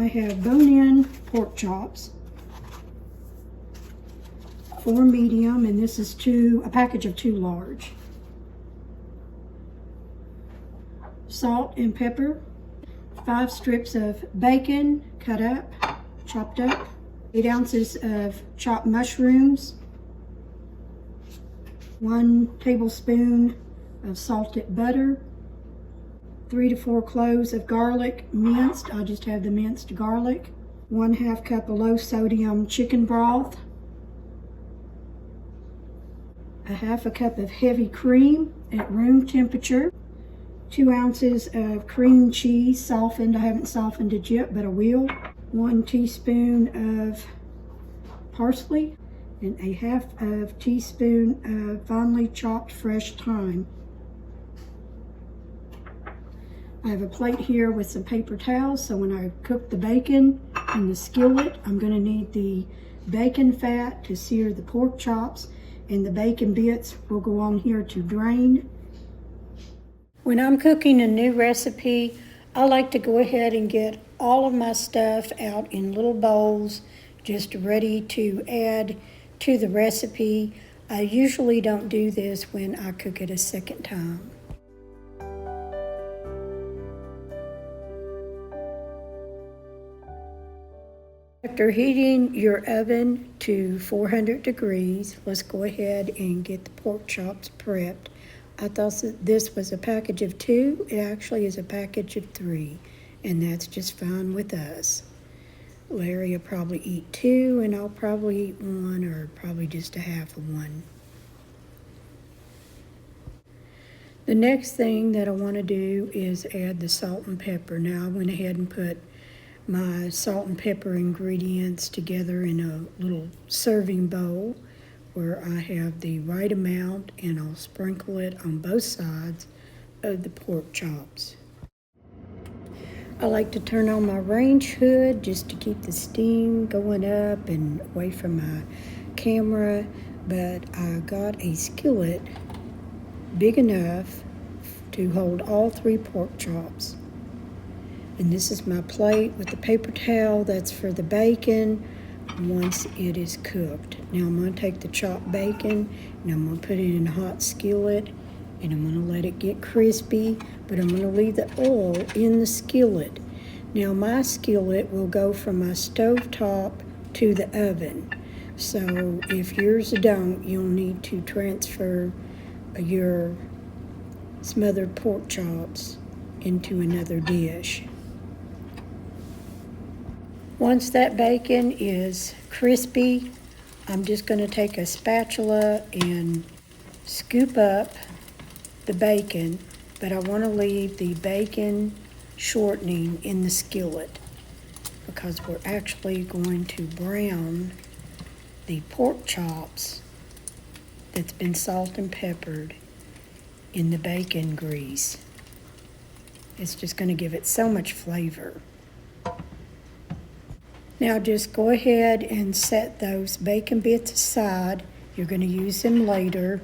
I have bone-in pork chops, 4 medium, and this is a package of 2 large. Salt and pepper, 5 strips of bacon cut up, chopped up, 8 ounces of chopped mushrooms, 1 tablespoon of salted butter, 3 to 4 cloves of garlic minced. I just have the minced garlic, 1/2 cup of low sodium chicken broth, 1/2 cup of heavy cream at room temperature, 2 ounces of cream cheese softened. I haven't softened it yet, but I will. 1 teaspoon of parsley and 1/2 teaspoon of finely chopped fresh thyme. I have a plate here with some paper towels, so when I cook the bacon in the skillet, I'm going to need the bacon fat to sear the pork chops, and the bacon bits will go on here to drain. When I'm cooking a new recipe, I like to go ahead and get all of my stuff out in little bowls, just ready to add to the recipe. I usually don't do this when I cook it a second time. After heating your oven to 400 degrees, let's go ahead and get the pork chops prepped. I thought that this was a package of 2. It actually is a package of 3, and that's just fine with us. Larry will probably eat 2, and I'll probably eat 1, or probably just 1/2 of 1. The next thing that I want to do is add the salt and pepper. Now I went ahead and put my salt and pepper ingredients together in a little serving bowl where I have the right amount, and I'll sprinkle it on both sides of the pork chops. I like to turn on my range hood just to keep the steam going up and away from my camera, but I got a skillet big enough to hold all 3 pork chops. And this is my plate with the paper towel. That's for the bacon once it is cooked. Now I'm going to take the chopped bacon and I'm going to put it in a hot skillet, and I'm going to let it get crispy, but I'm going to leave the oil in the skillet. Now my skillet will go from my stove top to the oven. So if yours don't, you'll need to transfer your smothered pork chops into another dish. Once that bacon is crispy, I'm just going to take a spatula and scoop up the bacon, but I want to leave the bacon shortening in the skillet because we're actually going to brown the pork chops that's been salt and peppered in the bacon grease. It's just going to give it so much flavor. Now just go ahead and set those bacon bits aside. You're going to use them later.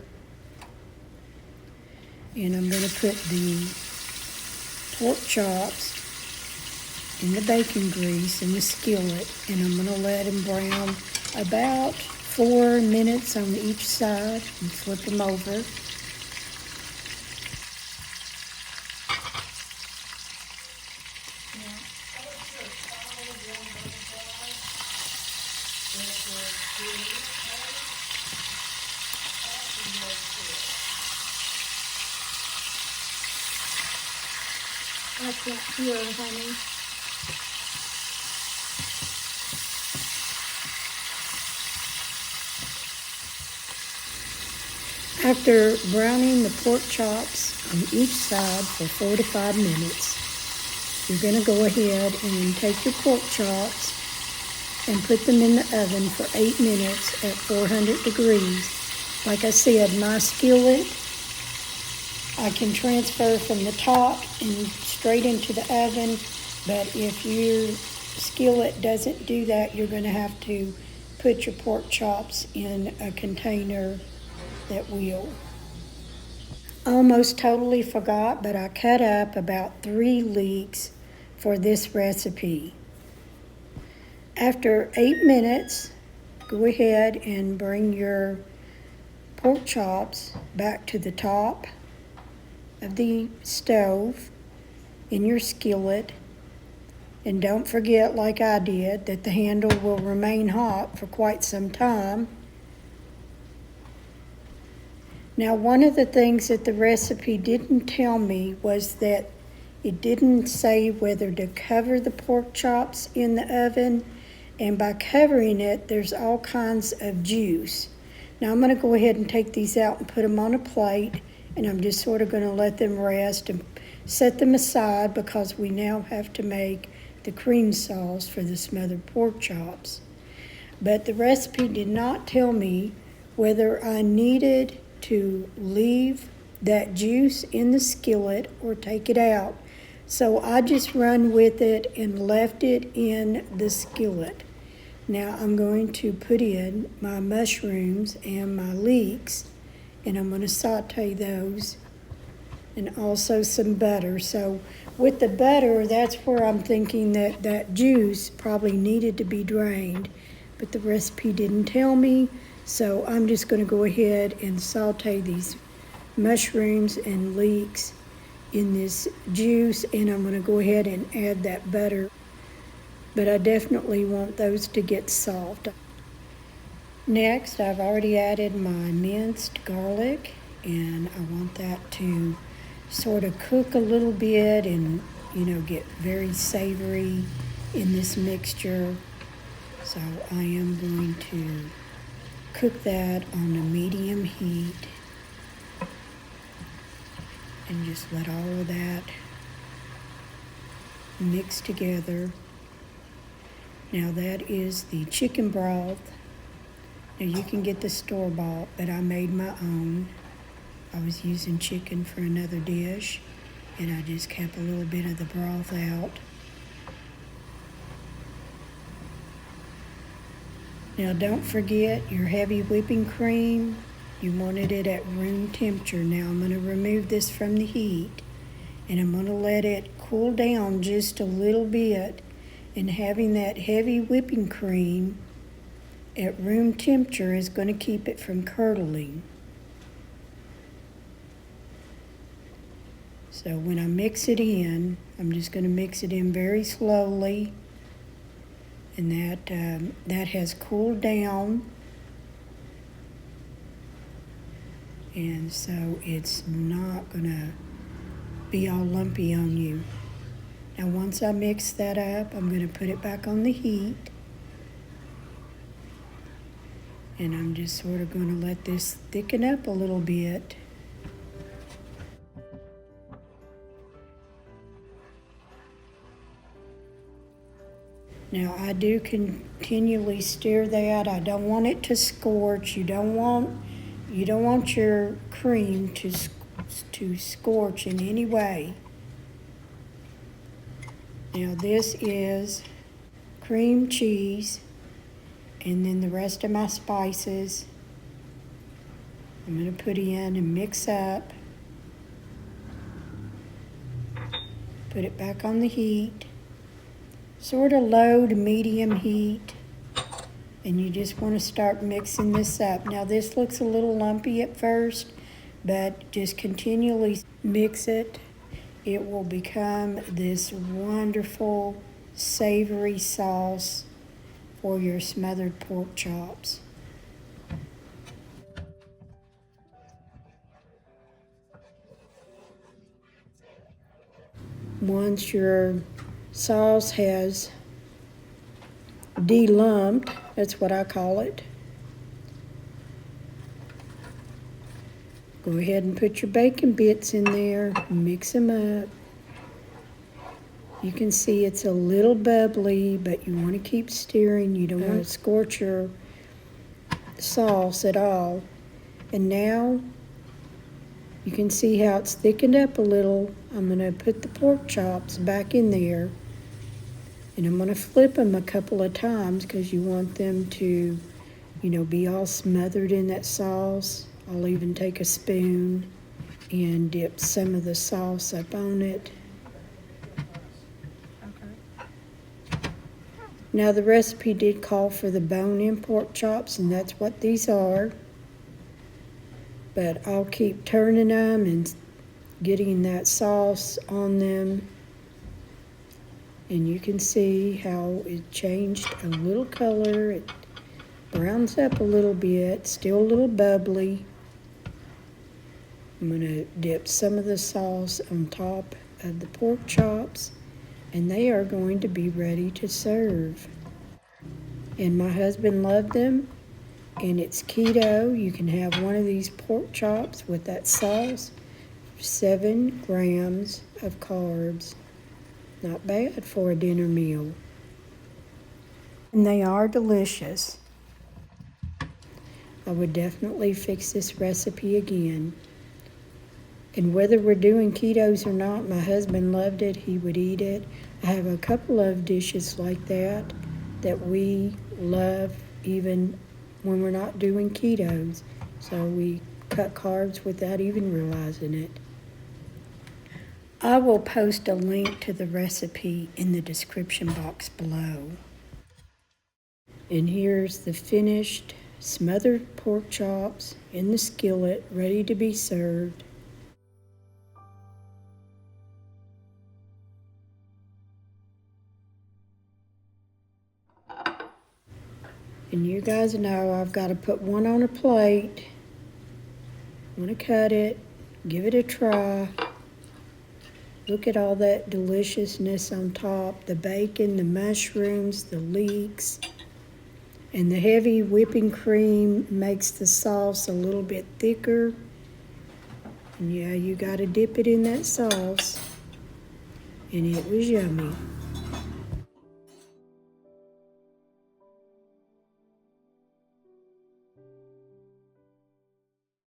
And I'm going to put the pork chops in the bacon grease in the skillet, and I'm going to let them brown about 4 minutes on each side and flip them over. I can't hear, honey. After browning the pork chops on each side for 4 to 5 minutes, you're going to go ahead and take your pork chops and put them in the oven for 8 minutes at 400 degrees. Like I said, my skillet, I can transfer from the top and straight into the oven, but if your skillet doesn't do that, you're going to have to put your pork chops in a container that will. Almost totally forgot, but I cut up about 3 leeks for this recipe. After 8 minutes, go ahead and bring your pork chops back to the top of the stove in your skillet. And don't forget, like I did, that the handle will remain hot for quite some time. Now, one of the things that the recipe didn't tell me was that it didn't say whether to cover the pork chops in the oven, and by covering it, there's all kinds of juice. Now, I'm going to go ahead and take these out and put them on a plate, and I'm just sort of going to let them rest and set them aside because we now have to make the cream sauce for the smothered pork chops. But the recipe did not tell me whether I needed to leave that juice in the skillet or take it out. So I just run with it and left it in the skillet. Now I'm going to put in my mushrooms and my leeks, and I'm going to saute those, and also some butter. So with the butter, that's where I'm thinking that that juice probably needed to be drained, but the recipe didn't tell me. So I'm just going to go ahead and saute these mushrooms and leeks in this juice, and I'm going to go ahead and add that butter. But I definitely want those to get soft. Next, I've already added my minced garlic, and I want that to sort of cook a little bit and, get very savory in this mixture. So I am going to cook that on a medium heat and just let all of that mix together. Now that is the chicken broth. Now you can get the store-bought, but I made my own. I was using chicken for another dish, and I just kept a little bit of the broth out. Now don't forget your heavy whipping cream. You wanted it at room temperature. Now I'm going to remove this from the heat, and I'm going to let it cool down just a little bit. And having that heavy whipping cream at room temperature is going to keep it from curdling. So when I mix it in, I'm just going to mix it in very slowly. And that has cooled down. And so it's not going to be all lumpy on you. Now once I mix that up, I'm going to put it back on the heat. And I'm just sort of going to let this thicken up a little bit. Now I do continually stir that. I don't want it to scorch. You don't want your cream to scorch in any way. Now this is cream cheese, and then the rest of my spices I'm going to put in and mix up. Put it back on the heat, sort of low to medium heat, and you just want to start mixing this up. Now this looks a little lumpy at first, but just continually mix it. It will become this wonderful savory sauce for your smothered pork chops. Once your sauce has de-lumped, that's what I call it, go ahead and put your bacon bits in there, mix them up. You can see it's a little bubbly, but you want to keep stirring. You don't want to scorch your sauce at all. And now you can see how it's thickened up a little. I'm going to put the pork chops back in there, and I'm going to flip them a couple of times because you want them to, be all smothered in that sauce. I'll even take a spoon and dip some of the sauce up on it. Now the recipe did call for the bone-in pork chops, and that's what these are. But I'll keep turning them and getting that sauce on them. And you can see how it changed a little color. It browns up a little bit, still a little bubbly. I'm gonna dip some of the sauce on top of the pork chops, and they are going to be ready to serve. And my husband loved them, and it's keto. You can have one of these pork chops with that sauce, 7 grams of carbs. Not bad for a dinner meal. And they are delicious. I would definitely fix this recipe again. And whether we're doing ketos or not, my husband loved it. He would eat it. I have a couple of dishes like that we love even when we're not doing ketos. So we cut carbs without even realizing it. I will post a link to the recipe in the description box below. And here's the finished smothered pork chops in the skillet, ready to be served. And you guys know I've got to put one on a plate. I'm going to cut it, give it a try. Look at all that deliciousness on top, the bacon, the mushrooms, the leeks, and the heavy whipping cream makes the sauce a little bit thicker. And yeah, you got to dip it in that sauce. And it was yummy.